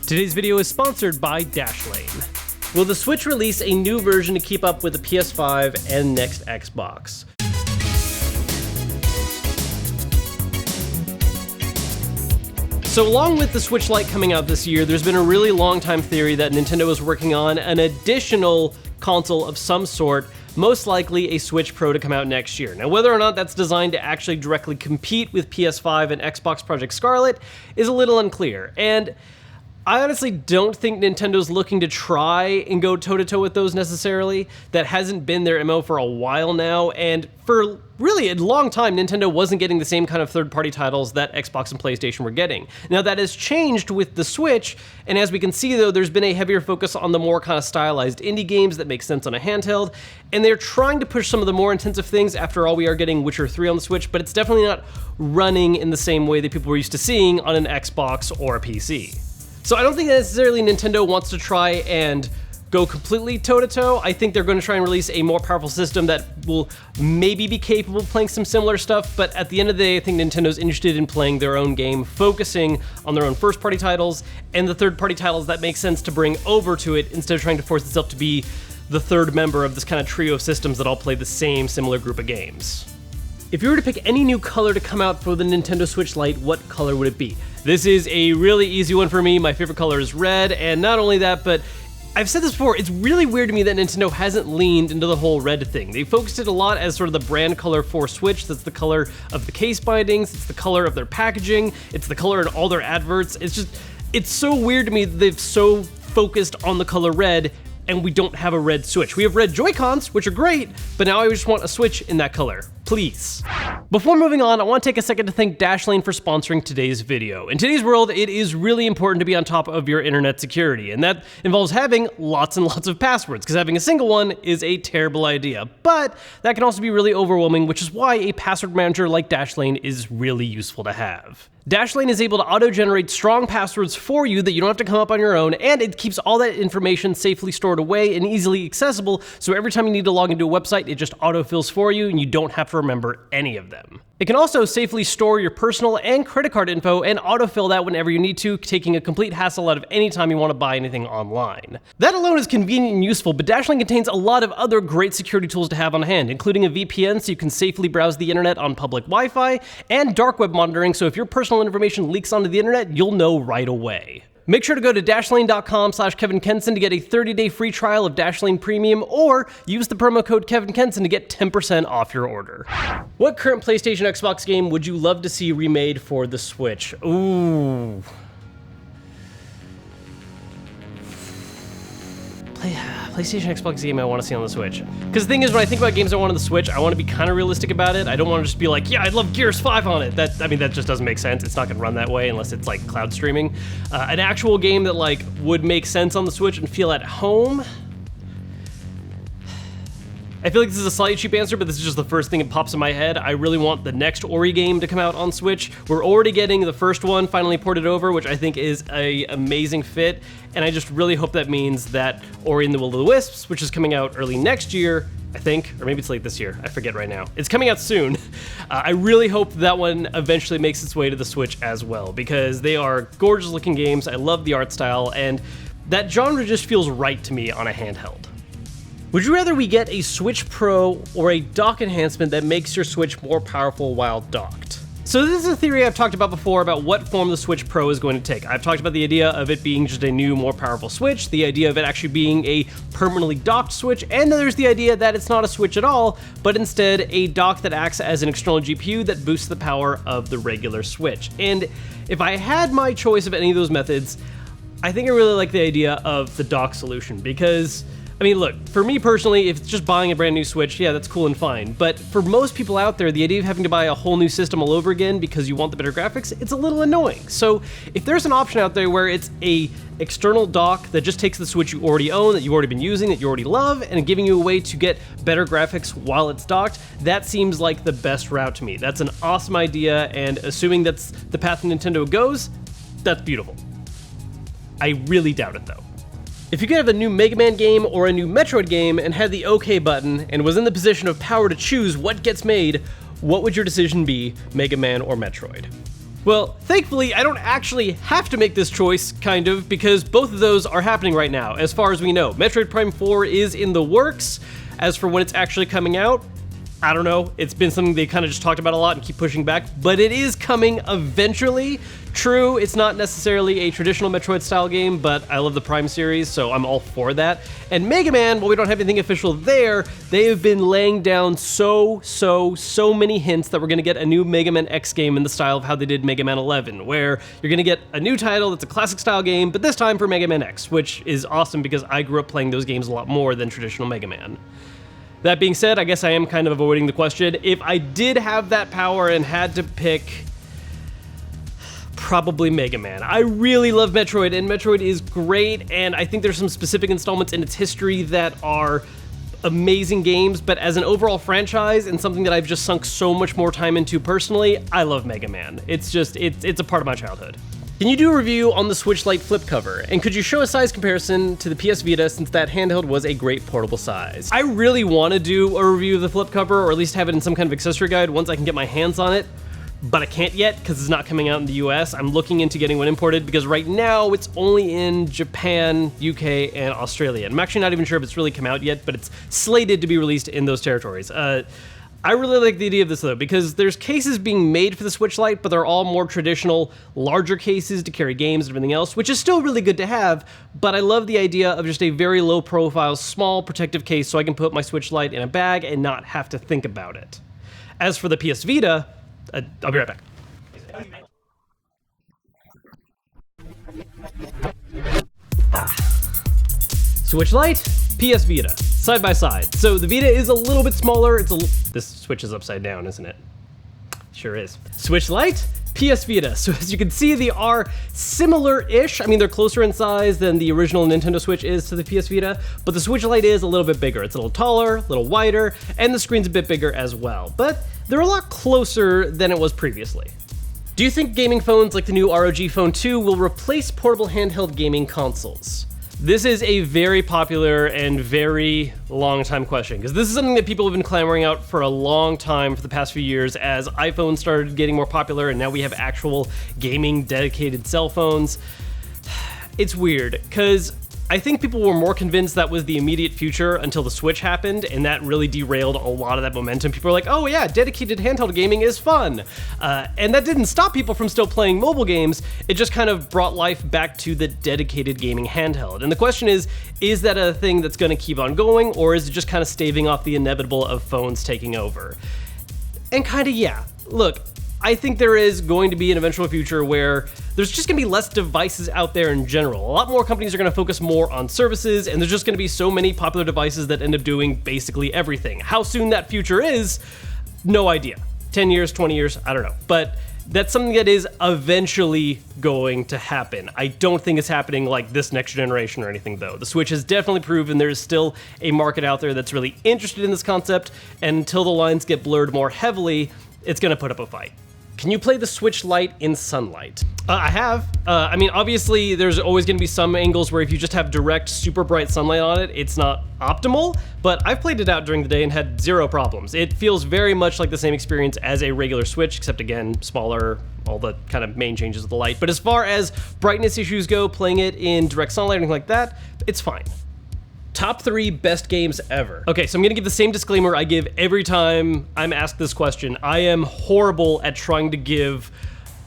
Today's video is sponsored by Dashlane. Will the Switch release a new version to keep up with the PS5 and next Xbox? So along with the Switch Lite coming out this year, there's been a really long time theory that Nintendo is working on an additional console of some sort, most likely a Switch Pro to come out next year. Now, whether or not that's designed to actually directly compete with PS5 and Xbox Project Scarlett is a little unclear, and I honestly don't think Nintendo's looking to try and go toe-to-toe with those necessarily. That hasn't been their MO for a while now, and for really a long time, Nintendo wasn't getting the same kind of third-party titles that Xbox and PlayStation were getting. Now, that has changed with the Switch, and as we can see, though, there's been a heavier focus on the more kind of stylized indie games that make sense on a handheld, and they're trying to push some of the more intensive things. After all, we are getting Witcher 3 on the Switch, but it's definitely not running in the same way that people were used to seeing on an Xbox or a PC. So I don't think that necessarily Nintendo wants to try and go completely toe-to-toe. I think they're going to try and release a more powerful system that will maybe be capable of playing some similar stuff, but at the end of the day, I think Nintendo's interested in playing their own game, focusing on their own first-party titles, and the third-party titles that make sense to bring over to it, instead of trying to force itself to be the third member of this kind of trio of systems that all play the same similar group of games. If you were to pick any new color to come out for the Nintendo Switch Lite, what color would it be? This is a really easy one for me. My favorite color is red, and not only that, but I've said this before, it's really weird to me that Nintendo hasn't leaned into the whole red thing. They focused it a lot as sort of the brand color for Switch. That's the color of the case bindings, it's the color of their packaging, it's the color in all their adverts. It's so weird to me that they've so focused on the color red, and we don't have a red Switch. We have red Joy-Cons, which are great, but now I just want a Switch in that color, please. Before moving on, I want to take a second to thank Dashlane for sponsoring today's video. In today's world, it is really important to be on top of your internet security, and that involves having lots and lots of passwords, because having a single one is a terrible idea. But that can also be really overwhelming, which is why a password manager like Dashlane is really useful to have. Dashlane is able to auto-generate strong passwords for you that you don't have to come up on your own, and it keeps all that information safely stored away and easily accessible, so every time you need to log into a website, it just autofills for you and you don't have to remember any of them. It can also safely store your personal and credit card info and autofill that whenever you need to, taking a complete hassle out of any time you want to buy anything online. That alone is convenient and useful, but Dashlane contains a lot of other great security tools to have on hand, including a VPN so you can safely browse the internet on public Wi-Fi, and dark web monitoring so if your personal information leaks onto the internet, you'll know right away. Make sure to go to dashlane.com/Kevin Kenson to get a 30-day free trial of Dashlane Premium, or use the promo code Kevin Kenson to get 10% off your order. What current PlayStation Xbox game would you love to see remade for the Switch? Ooh. PlayStation Xbox game I want to see on the Switch. Because the thing is, when I think about games I want on the Switch, I want to be kind of realistic about it. I don't want to just be like, yeah, I'd love Gears 5 on it. That just doesn't make sense. It's not going to run that way unless it's like cloud streaming. An actual game that like would make sense on the Switch and feel at home. I feel like this is a slightly cheap answer, but this is just the first thing that pops in my head. I really want the next Ori game to come out on Switch. We're already getting the first one finally ported over, which I think is an amazing fit, and I just really hope that means that Ori and the Will of the Wisps, which is coming out early next year, I think, or maybe it's late this year, I forget right now. It's coming out soon. I really hope that one eventually makes its way to the Switch as well, because they are gorgeous looking games. I love the art style, and that genre just feels right to me on a handheld. Would you rather we get a Switch Pro or a dock enhancement that makes your Switch more powerful while docked? So this is a theory I've talked about before about what form the Switch Pro is going to take. I've talked about the idea of it being just a new, more powerful Switch, the idea of it actually being a permanently docked Switch, and then there's the idea that it's not a Switch at all, but instead a dock that acts as an external GPU that boosts the power of the regular Switch. And if I had my choice of any of those methods, I think I really like the idea of the dock solution, because I mean, look, for me personally, if it's just buying a brand new Switch, yeah, that's cool and fine. But for most people out there, the idea of having to buy a whole new system all over again because you want the better graphics, it's a little annoying. So if there's an option out there where it's a external dock that just takes the Switch you already own, that you've already been using, that you already love, and giving you a way to get better graphics while it's docked, that seems like the best route to me. That's an awesome idea, and assuming that's the path Nintendo goes, that's beautiful. I really doubt it though. If you could have a new Megaman game or a new Metroid game and had the OK button and was in the position of power to choose what gets made, what would your decision be, Megaman or Metroid? Well, thankfully, I don't actually have to make this choice, kind of, because both of those are happening right now, as far as we know. Metroid Prime 4 is in the works. As for when it's actually coming out, I don't know. It's been something they kind of just talked about a lot and keep pushing back, but it is coming eventually. True, it's not necessarily a traditional Metroid-style game, but I love the Prime series, so I'm all for that. And Megaman, while we don't have anything official there, they have been laying down so many hints that we're going to get a new Mega Man X game in the style of how they did Mega Man 11, where you're going to get a new title that's a classic-style game, but this time for Mega Man X, which is awesome because I grew up playing those games a lot more than traditional Mega Man. That being said, I guess I am kind of avoiding the question. If I did have that power and had to pick, probably Mega Man. I really love Metroid, and Metroid is great, and I think there's some specific installments in its history that are amazing games, but as an overall franchise and something that I've just sunk so much more time into personally, I love Mega Man. It's a part of my childhood. Can you do a review on the Switch Lite flip cover? And could you show a size comparison to the PS Vita since that handheld was a great portable size? I really want to do a review of the flip cover, or at least have it in some kind of accessory guide once I can get my hands on it, but I can't yet because it's not coming out in the US. I'm looking into getting one imported because right now it's only in Japan, UK, and Australia. And I'm actually not even sure if it's really come out yet, but it's slated to be released in those territories. I really like the idea of this though, because there's cases being made for the Switch Lite, but they're all more traditional, larger cases to carry games and everything else, which is still really good to have, but I love the idea of just a very low profile, small protective case so I can put my Switch Lite in a bag and not have to think about it. As for the PS Vita, I'll be right back. Switch Lite, PS Vita, side by side. So the Vita is a little bit smaller. This Switch is upside down, isn't it? Sure is. Switch Lite, PS Vita. So as you can see, they are similar-ish. I mean, they're closer in size than the original Nintendo Switch is to the PS Vita, but the Switch Lite is a little bit bigger. It's a little taller, a little wider, and the screen's a bit bigger as well. But they're a lot closer than it was previously. Do you think gaming phones like the new ROG Phone 2 will replace portable handheld gaming consoles? This is a very popular and very long time question, because this is something that people have been clamoring out for a long time for the past few years as iPhones started getting more popular and now we have actual gaming dedicated cell phones. It's weird, because I think people were more convinced that was the immediate future until the Switch happened, and that really derailed a lot of that momentum. People were like, oh yeah, dedicated handheld gaming is fun. And that didn't stop people from still playing mobile games, it just kind of brought life back to the dedicated gaming handheld. And the question is that a thing that's gonna keep on going, or is it just kind of staving off the inevitable of phones taking over? And kinda yeah. Look, I think there is going to be an eventual future where there's just going to be less devices out there in general. A lot more companies are going to focus more on services, and there's just going to be so many popular devices that end up doing basically everything. How soon that future is, no idea. 10 years, 20 years, I don't know. But that's something that is eventually going to happen. I don't think it's happening like this next generation or anything though. The Switch has definitely proven there's still a market out there that's really interested in this concept, and until the lines get blurred more heavily, it's going to put up a fight. Can you play the Switch Lite in sunlight? I have. I mean, obviously, there's always going to be some angles where if you just have direct, super bright sunlight on it, it's not optimal, but I've played it out during the day and had zero problems. It feels very much like the same experience as a regular Switch, except again, smaller, all the kind of main changes of the light. But as far as brightness issues go, playing it in direct sunlight or anything like that, it's fine. Top 3 best games ever. Okay, so I'm gonna give the same disclaimer I give every time I'm asked this question. I am horrible at trying to give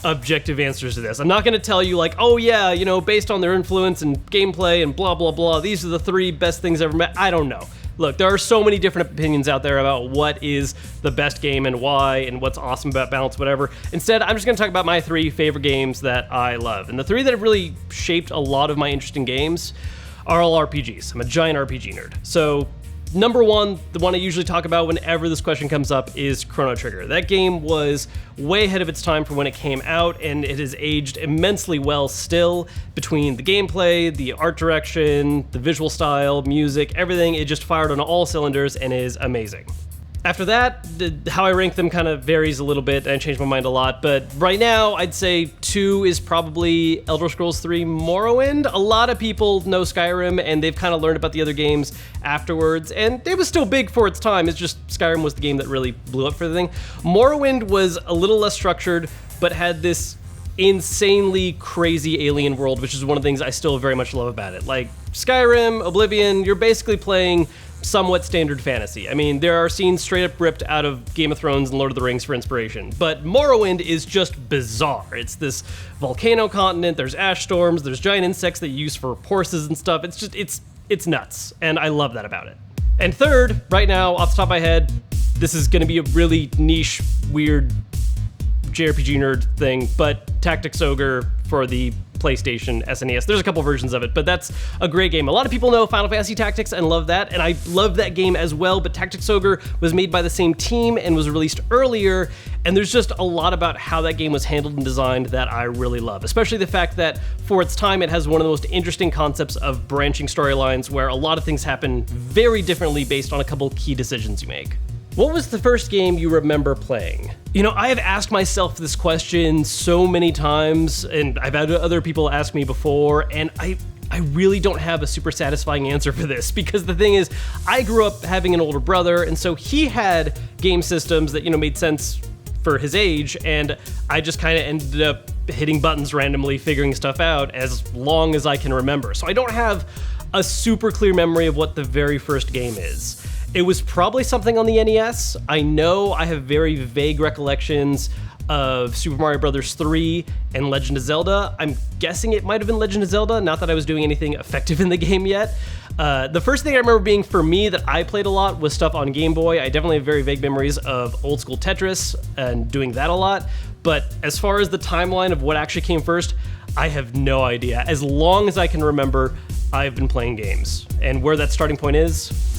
objective answers to this. I'm not gonna tell you like, oh yeah, you know, based on their influence and gameplay and blah, blah, blah, these are the 3 best things ever met. I don't know. Look, there are so many different opinions out there about what is the best game and why and what's awesome about balance, whatever. Instead, I'm just gonna talk about my 3 favorite games that I love. And the 3 that have really shaped a lot of my interest in games are all RPGs. I'm a giant RPG nerd. So number 1, the one I usually talk about whenever this question comes up, is Chrono Trigger. That game was way ahead of its time for when it came out, and it has aged immensely well still. Between the gameplay, the art direction, the visual style, music, everything, it just fired on all cylinders and is amazing. After that, how I rank them kind of varies a little bit, and I change my mind a lot, but right now, I'd say 2 is probably Elder Scrolls 3 Morrowind. A lot of people know Skyrim, and they've kind of learned about the other games afterwards, and it was still big for its time. It's just Skyrim was the game that really blew up for the thing. Morrowind was a little less structured, but had this insanely crazy alien world, which is one of the things I still very much love about it. Like Skyrim, Oblivion, you're basically playing somewhat standard fantasy. I mean, there are scenes straight up ripped out of Game of Thrones and Lord of the Rings for inspiration, but Morrowind is just bizarre. It's this volcano continent, there's ash storms, there's giant insects that you use for horses and stuff. It's just, it's nuts, and I love that about it. And third, right now, off the top of my head, this is gonna be a really niche, weird JRPG nerd thing, but Tactics Ogre for the PlayStation, SNES. There's a couple versions of it, but that's a great game. A lot of people know Final Fantasy Tactics and love that, and I love that game as well, but Tactics Ogre was made by the same team and was released earlier, and there's just a lot about how that game was handled and designed that I really love, especially the fact that for its time it has one of the most interesting concepts of branching storylines where a lot of things happen very differently based on a couple key decisions you make. What was the first game you remember playing? You know, I have asked myself this question so many times, and I've had other people ask me before, and I really don't have a super satisfying answer for this, because the thing is, I grew up having an older brother, and so he had game systems that, you know, made sense for his age, and I just kind of ended up hitting buttons randomly, figuring stuff out as long as I can remember. So I don't have a super clear memory of what the very first game is. It was probably something on the NES. I know I have very vague recollections of Super Mario Bros. 3 and Legend of Zelda. I'm guessing it might have been Legend of Zelda, not that I was doing anything effective in the game yet. The first thing I remember being for me that I played a lot was stuff on Game Boy. I definitely have very vague memories of old school Tetris and doing that a lot. But as far as the timeline of what actually came first, I have no idea. As long as I can remember, I've been playing games. And where that starting point is,